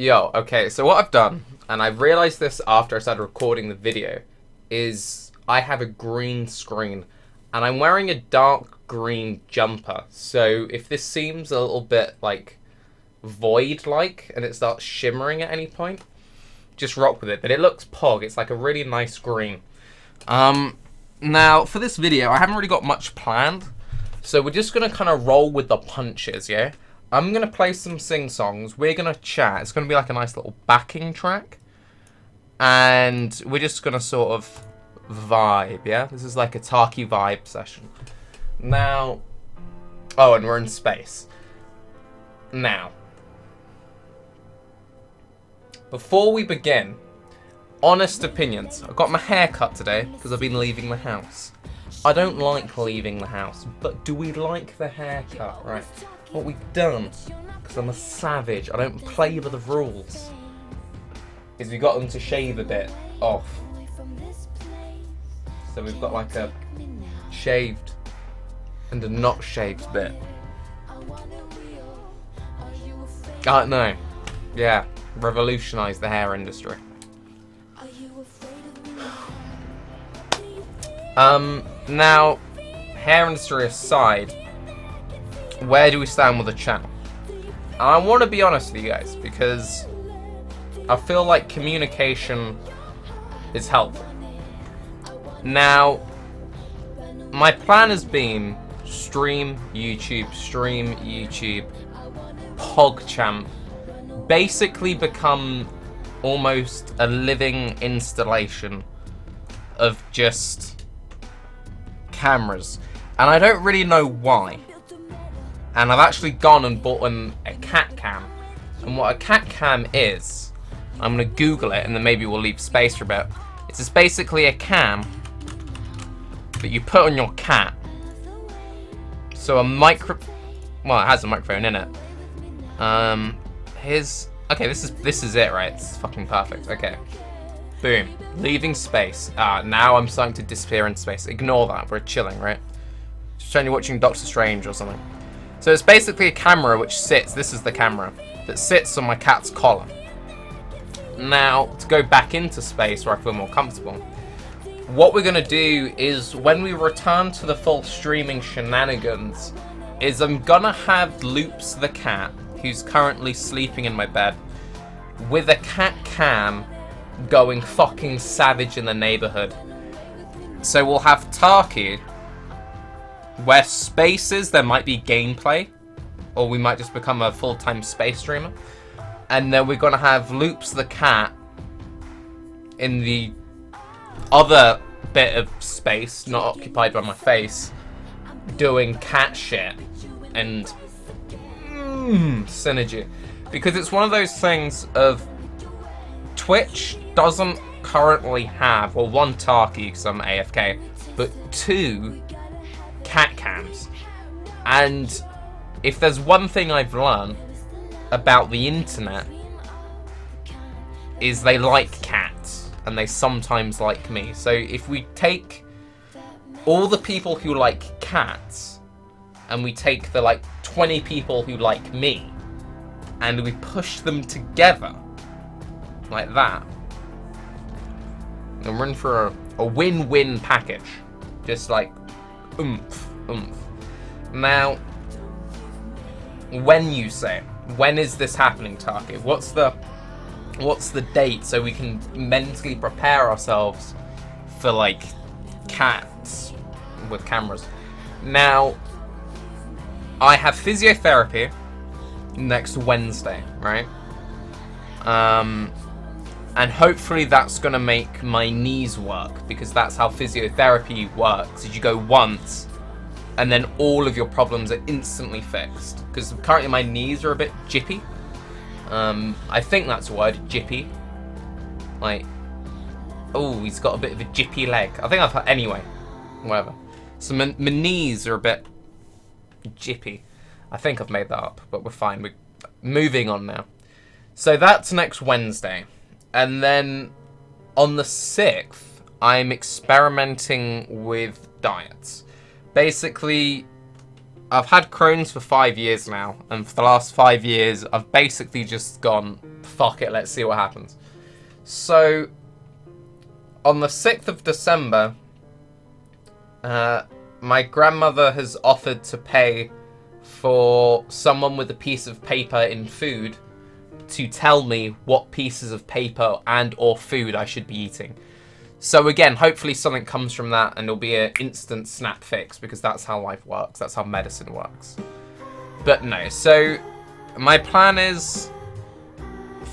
Yo, okay, so what I've done, and I've realized this after I started recording the video, is I have a green screen, and I'm wearing a dark green jumper, so if this seems a little bit, like, void-like, and it starts shimmering at any point, just rock with it, but it looks pog, it's like a really nice green. Now, for this video, I haven't really got much planned, so we're just gonna kind of roll with the punches, yeah? I'm going to play some sing-songs, we're going to chat, it's going to be like a nice little backing track, and we're just going to sort of vibe, yeah? This is like a Tarke vibe session. Now, oh, and we're in space. Now, before we begin, honest opinions. I got my hair cut today because I've been leaving the house. I don't like leaving the house, but do we like the haircut, right? What we've done, because I'm a savage, I don't play by the rules, is we got them to shave a bit off. So we've got like a shaved and a not shaved bit. I don't know. Yeah, revolutionised the hair industry. Now, hair industry aside, where do we stand with the channel? And I want to be honest with you guys, because I feel like communication is helpful. Now, my plan has been stream YouTube, PogChamp, basically become almost a living installation of just cameras. And I don't really know why. And I've actually gone and bought a cat cam. And what a cat cam is, I'm going to Google it and then maybe we'll leave space for a bit. It's just basically a cam that you put on your cat. So a well, it has a microphone in it. Okay, this is it, right? It's fucking perfect. Okay. Boom. Leaving space. Now I'm starting to disappear in space. Ignore that. We're chilling, right? Just pretend you're watching Doctor Strange or something. So it's basically a camera which sits, this is the camera, that sits on my cat's collar. Now, to go back into space where I feel more comfortable, what we're going to do is, when we return to the full streaming shenanigans, is I'm going to have Loops the cat, who's currently sleeping in my bed, with a cat cam going fucking savage in the neighborhood. So we'll have Tarke, where spaces there might be gameplay, or we might just become a full-time space streamer. And then we're gonna have Loops the cat in the other bit of space, not occupied by my face, doing cat shit and synergy. Because it's one of those things of Twitch doesn't currently have, well, one Tarke because I'm AFK, but two cat cams. And if there's one thing I've learned about the internet, is they like cats and they sometimes like me. So if we take all the people who like cats and we take the like 20 people who like me and we push them together like that, and we're in for a win-win package. Just like oomph. Now, when you say, when is this happening, Tarke? What's the date so we can mentally prepare ourselves for like cats with cameras? Now, I have physiotherapy next Wednesday, right? And hopefully that's gonna make my knees work, because that's how physiotherapy works. Is you go once and then all of your problems are instantly fixed. Because currently my knees are a bit jippy. I think that's a word, jippy. Like, oh, he's got a bit of a jippy leg. I think I've heard, anyway, whatever. So my knees are a bit jippy. I think I've made that up, but we're fine. We're moving on now. So that's next Wednesday. And then on the 6th, I'm experimenting with diets. Basically, I've had Crohn's for 5 years now, and for the last 5 years, I've basically just gone, fuck it, let's see what happens. So, on the 6th of December, my grandmother has offered to pay for someone with a piece of paper in food to tell me what pieces of paper and or food I should be eating. So again, hopefully something comes from that and it'll be an instant snap fix, because that's how life works. That's how medicine works. But no, so my plan is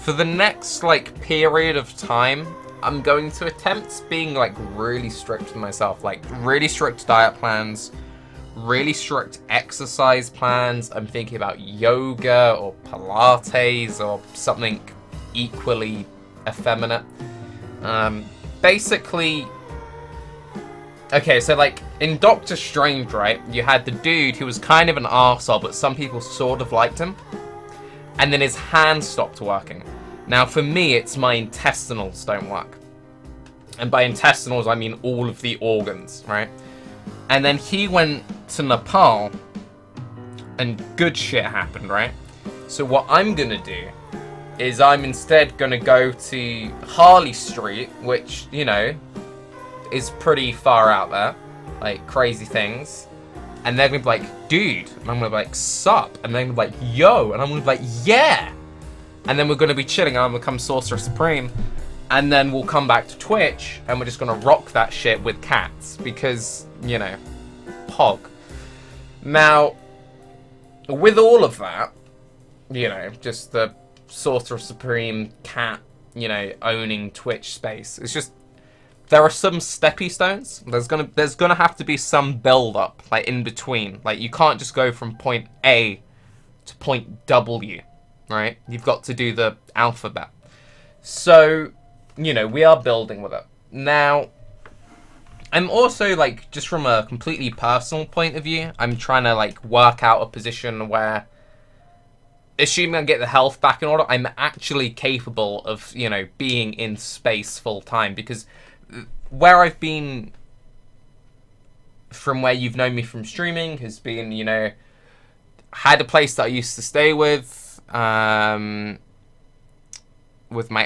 for the next like period of time, I'm going to attempt being like really strict with myself, like really strict diet plans, really strict exercise plans. I'm thinking about yoga or Pilates or something equally effeminate. Basically, okay, so like in Doctor Strange, right, you had the dude who was kind of an arsehole, but some people sort of liked him, and then his hand stopped working. Now for me, it's my intestinals don't work, and by intestinals I mean all of the organs, right? And then he went to Nepal and good shit happened, right? So what I'm gonna do is I'm instead gonna go to Harley Street, which, you know, is pretty far out there, like crazy things. And they're gonna be like, dude, and I'm gonna be like, sup? And they're gonna be like, yo, and I'm gonna be like, yeah. And then we're gonna be chilling, and I'm gonna become Sorcerer Supreme. And then we'll come back to Twitch, and we're just gonna rock that shit with cats, because, you know, pog. Now, with all of that, you know, just the Sorcerer Supreme cat, you know, owning Twitch space. It's just, there are some steppy stones. There's gonna have to be some build up, like in between. Like you can't just go from point A to point W, right? You've got to do the alphabet. So, you know, we are building with it. Now, I'm also like, just from a completely personal point of view, I'm trying to like work out a position where, assuming I get the health back in order, I'm actually capable of, you know, being in space full time. Because where I've been, from where you've known me from streaming, has been, you know, had a place that I used to stay with my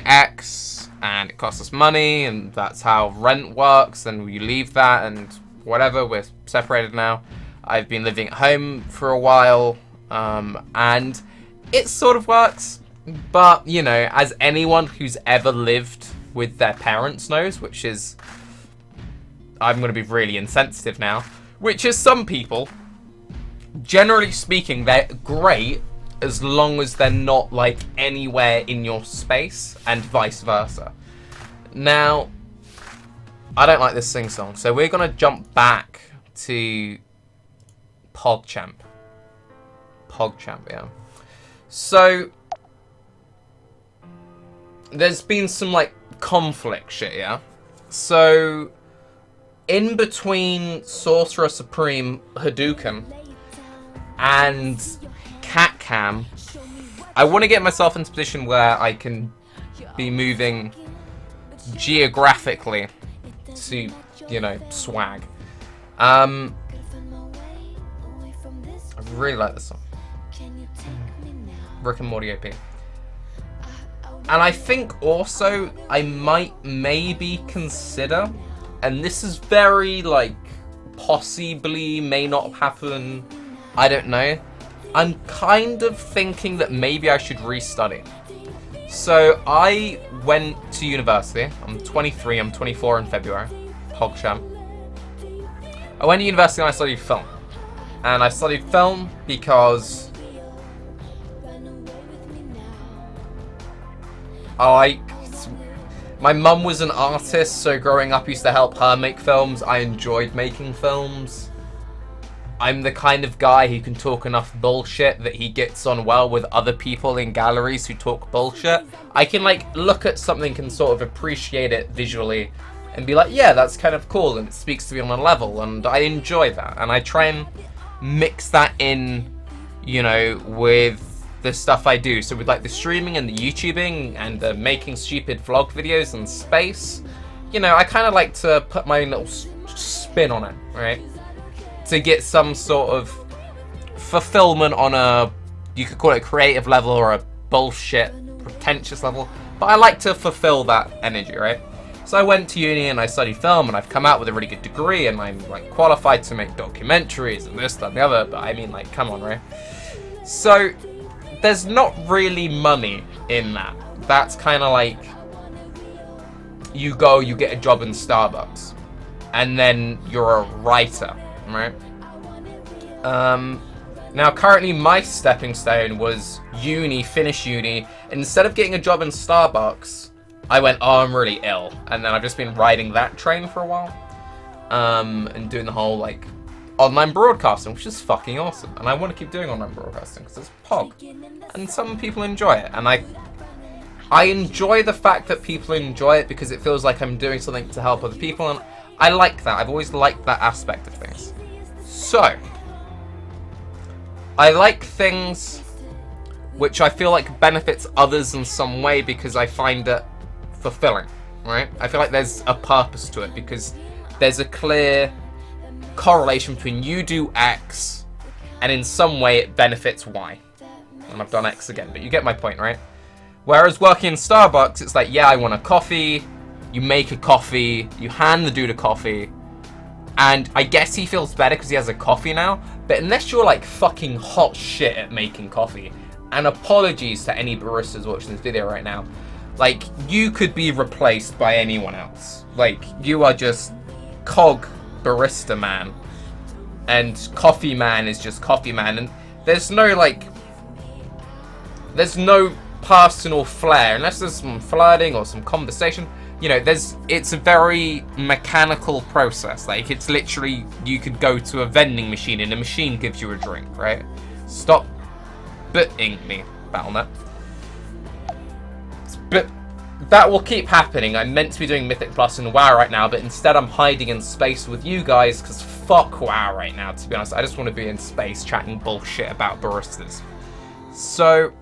ex, and it costs us money, and that's how rent works, and we leave that, and whatever, we're separated now. I've been living at home for a while, and it sort of works, but, you know, as anyone who's ever lived with their parents knows, which is, I'm going to be really insensitive now, which is some people, generally speaking, they're great as long as they're not, like, anywhere in your space, and vice versa. Now, I don't like this sing-song, so we're going to jump back to PogChamp. PogChamp, yeah. So, there's been some, like, conflict shit, yeah? So, in between Sorcerer Supreme Hadouken and Catcam, I want to get myself into a position where I can be moving geographically to, you know, swag. I really like this song. Rick and Morty OP. And I think also I might maybe consider, and this is very like possibly may not happen, I don't know, I'm kind of thinking that maybe I should restudy. So I went to university. I'm 23, I'm 24 in February. PogChamp. I went to university and I studied film. And I studied film because my mum was an artist, so growing up I used to help her make films. I enjoyed making films. I'm the kind of guy who can talk enough bullshit that he gets on well with other people in galleries who talk bullshit. I can like look at something and sort of appreciate it visually and be like, yeah, that's kind of cool, and it speaks to me on a level, and I enjoy that. And I try and mix that in, you know, with the stuff I do. So with like the streaming and the YouTubing and the making stupid vlog videos in space, you know, I kind of like to put my own little spin on it, right? To get some sort of fulfillment on a, you could call it a creative level or a bullshit, pretentious level. But I like to fulfill that energy, right? So I went to uni and I studied film, and I've come out with a really good degree, and I'm like qualified to make documentaries and this, that, and the other. But I mean, like, come on, right? So there's not really money in that. That's kind of like, you go, you get a job in Starbucks, and then you're a writer, right? Now currently my stepping stone was uni, finish uni. Instead of getting a job in Starbucks, I went, oh, I'm really ill. And then I've just been riding that train for a while. And doing the whole, like, online broadcasting, which is fucking awesome. And I want to keep doing online broadcasting because it's pog. And some people enjoy it. And I enjoy the fact that people enjoy it because it feels like I'm doing something to help other people. And I like that. I've always liked that aspect of things. So, I like things which I feel like benefits others in some way because I find it fulfilling, right? I feel like there's a purpose to it because there's a clear correlation between you do X and in some way it benefits Y. And I've done X again, but you get my point, right? Whereas working in Starbucks, it's like, yeah, I want a coffee, you make a coffee, you hand the dude a coffee, and I guess he feels better because he has a coffee now, but unless you're like fucking hot shit at making coffee, and apologies to any baristas watching this video right now, like, you could be replaced by anyone else. Like, you are just cog barista man, and coffee man is just coffee man, and there's no, like, there's no personal flair, unless there's some flirting or some conversation. You know, it's a very mechanical process. Like, it's literally, you could go to a vending machine and a machine gives you a drink, right? Stop butting me, Battlenet. But that will keep happening. I'm meant to be doing Mythic Plus and WoW right now, but instead I'm hiding in space with you guys, because fuck WoW right now, to be honest. I just want to be in space chatting bullshit about baristas. So,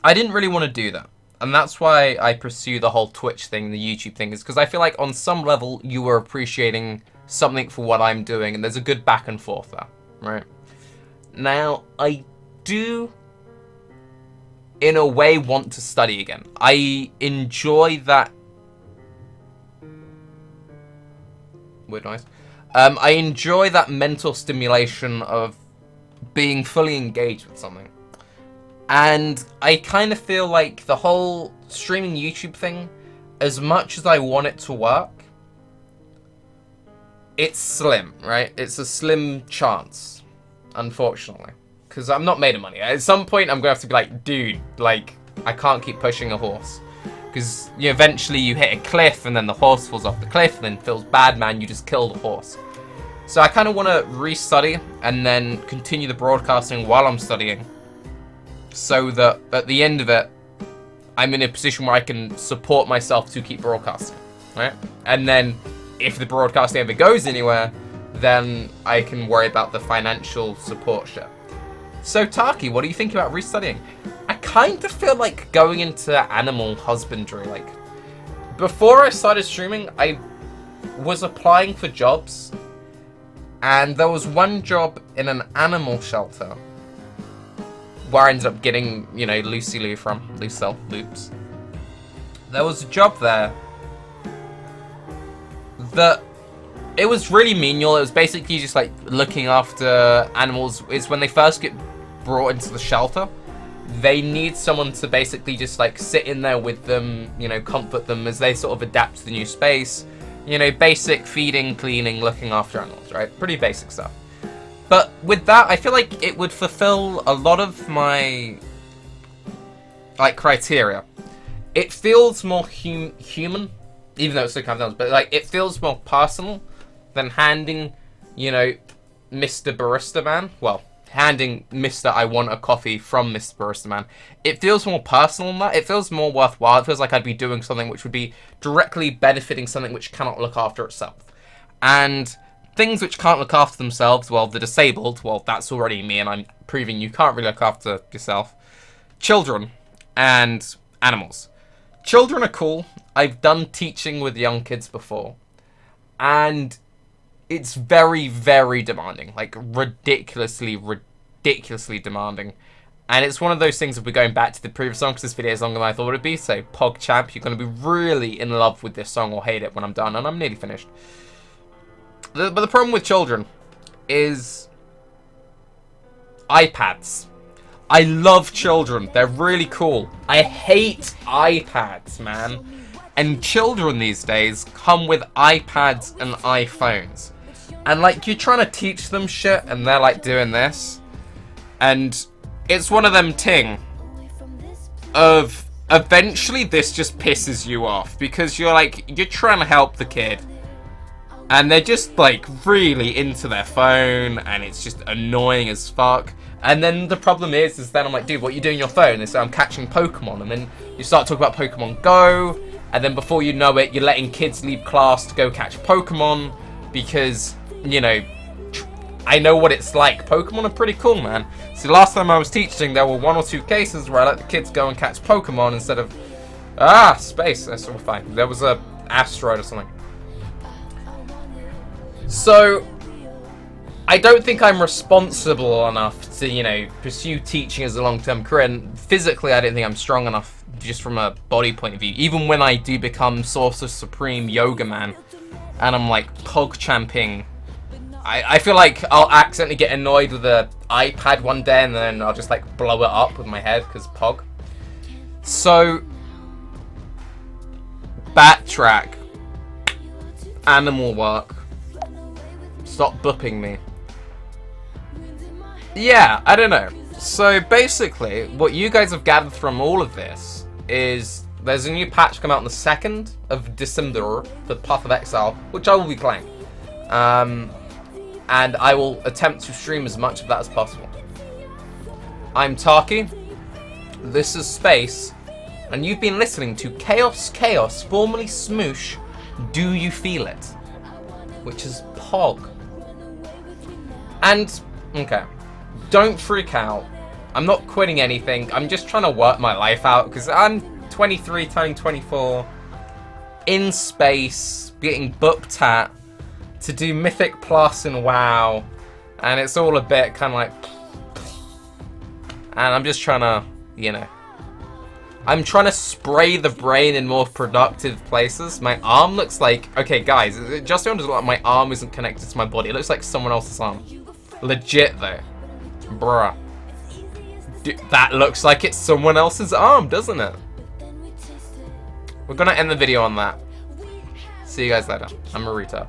I didn't really want to do that. And that's why I pursue the whole Twitch thing, the YouTube thing, is because I feel like on some level you are appreciating something for what I'm doing, and there's a good back and forth there, right? Now, I do, in a way, want to study again. I enjoy that... Weird noise. I enjoy that mental stimulation of being fully engaged with something. And I kind of feel like the whole streaming YouTube thing, as much as I want it to work, it's slim, right? It's a slim chance, unfortunately. Because I'm not made of money. At some point, I'm going to have to be like, dude, like, I can't keep pushing a horse. Because eventually you hit a cliff, and then the horse falls off the cliff, and then feels bad, man, you just killed the horse. So I kind of want to restudy, and then continue the broadcasting while I'm studying. So that at the end of it, I'm in a position where I can support myself to keep broadcasting, right? And then if the broadcasting ever goes anywhere, then I can worry about the financial support shit. So Tarke, what do you think about restudying? I kind of feel like going into animal husbandry. Like, before I started streaming, I was applying for jobs, and there was one job in an animal shelter where I ended up getting, you know, Lucy Lou from, Lucille Loops. There was a job there that, it was really menial. It was basically just like looking after animals. It's when they first get brought into the shelter, they need someone to basically just like sit in there with them, you know, comfort them as they sort of adapt to the new space. You know, basic feeding, cleaning, looking after animals, right? Pretty basic stuff. But with that, I feel like it would fulfill a lot of my, like, criteria. It feels more human, even though it's so kind of, but like, it feels more personal than handing, you know, Mr. Barista Man. Well, handing Mr. I want a coffee from Mr. Barista Man. It feels more personal than that. It feels more worthwhile. It feels like I'd be doing something which would be directly benefiting something which cannot look after itself. And things which can't look after themselves, well, the disabled, well, that's already me, and I'm proving you can't really look after yourself. Children and animals. Children are cool. I've done teaching with young kids before. And it's very, very demanding. Like, ridiculously demanding. And it's one of those things, if we're going back to the previous song, because this video is longer than I thought it would be, so PogChamp, you're going to be really in love with this song or hate it when I'm done, and I'm nearly finished. But the problem with children is iPads. I love children. They're really cool. I hate iPads, man. And children these days come with iPads and iPhones. And, like, you're trying to teach them shit, and they're, like, doing this. And it's one of them ting of eventually this just pisses you off. Because you're, like, you're trying to help the kid. And they're just, like, really into their phone, and it's just annoying as fuck. And then the problem is then I'm like, dude, what are you doing on your phone? They say, I'm catching Pokemon. And then you start talking about Pokemon Go, and then before you know it, you're letting kids leave class to go catch Pokemon, because, you know, I know what it's like. Pokemon are pretty cool, man. So last time I was teaching, there were 1 or 2 cases where I let the kids go and catch Pokemon instead of, space. That's all fine. There was a asteroid or something. So I don't think I'm responsible enough to, you know, pursue teaching as a long-term career. And physically, I don't think I'm strong enough, just from a body point of view. Even when I do become Sorcerer Supreme Yoga Man, and I'm like PogChamping, I feel like I'll accidentally get annoyed with the iPad one day, and then I'll just like blow it up with my head because Pog. So backtrack. Animal work. Stop booping me. Yeah, I don't know. So basically, what you guys have gathered from all of this is there's a new patch come out on the 2nd of December for Path of Exile, which I will be playing. And I will attempt to stream as much of that as possible. I'm Tarke. This is Space. And you've been listening to Chaos, formerly Smoosh, Do You Feel It? Which is Pog. And, okay, don't freak out. I'm not quitting anything. I'm just trying to work my life out, because I'm 23, turning 24, in space, getting booked at to do Mythic Plus and WoW, and it's all a bit kind of like, and I'm just trying to, you know, I'm trying to spray the brain in more productive places. My arm looks like, okay guys, just so like my arm isn't connected to my body. It looks like someone else's arm. Legit though. Bruh. Dude, that looks like it's someone else's arm, doesn't it? We're gonna end the video on that. See you guys later. I'm a retard.